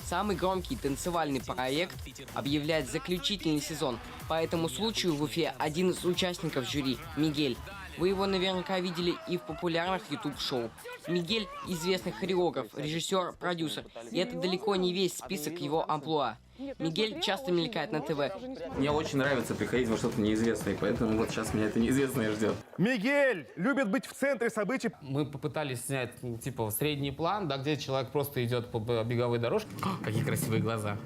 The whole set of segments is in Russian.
Самый громкий танцевальный проект объявляет заключительный сезон. По этому случаю в Уфе один из участников жюри – Мигель. Вы его наверняка видели и в популярных YouTube-шоу. Мигель – известный хореограф, режиссер, продюсер. И это далеко не весь список его амплуа. Мигель часто мелькает на ТВ. Мне очень нравится приходить во что-то неизвестное, поэтому вот сейчас меня это неизвестное ждет. Мигель любит быть в центре событий. Мы попытались снять, типа, средний план, да, где человек просто идет по беговой дорожке. Какие красивые глаза.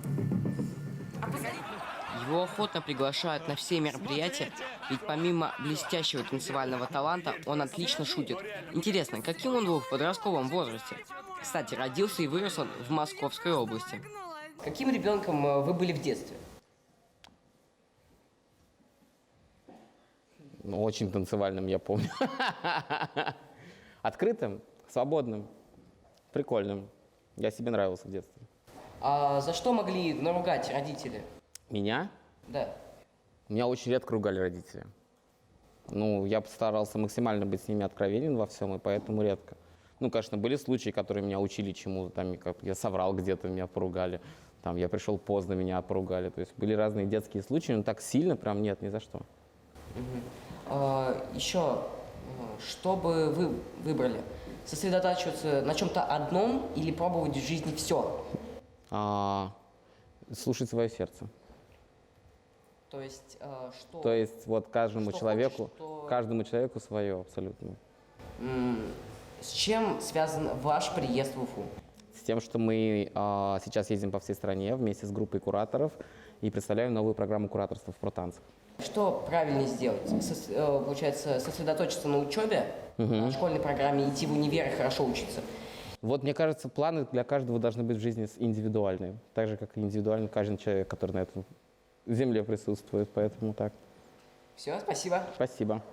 Его охотно приглашают на все мероприятия, ведь помимо блестящего танцевального таланта, он отлично шутит. Интересно, каким он был в подростковом возрасте? Кстати, родился и вырос он в Московской области. Каким ребенком вы были в детстве? Ну, очень танцевальным, я помню. Открытым, свободным, прикольным. Я себе нравился в детстве. А за что могли наругать родители? Меня? Да. Меня очень редко ругали родители. Ну, я постарался максимально быть с ними откровенен во всем, и поэтому редко. Ну, конечно, были случаи, которые меня учили чему-то, там, как я соврал где-то, меня поругали, там, я пришел поздно, меня поругали. То есть были разные детские случаи, но так сильно прям нет, ни за что. Еще, что бы вы выбрали? Сосредотачиваться на чем-то одном или пробовать в жизни все? Слушать свое сердце. То есть, что? То есть вот каждому Что человеку, хочешь, то- каждому человеку свое абсолютно. С чем связан ваш приезд в Уфу? С тем, что мы сейчас ездим по всей стране вместе с группой кураторов и представляем новую программу кураторства в протанцах. Что правильнее сделать? Получается, сосредоточиться на учебе, на школьной программе, идти в универ и хорошо учиться? Вот, мне кажется, планы для каждого должны быть в жизни индивидуальные. Так же, как и индивидуально каждый человек, который на этом земле присутствует. Поэтому так. Все, спасибо. Спасибо.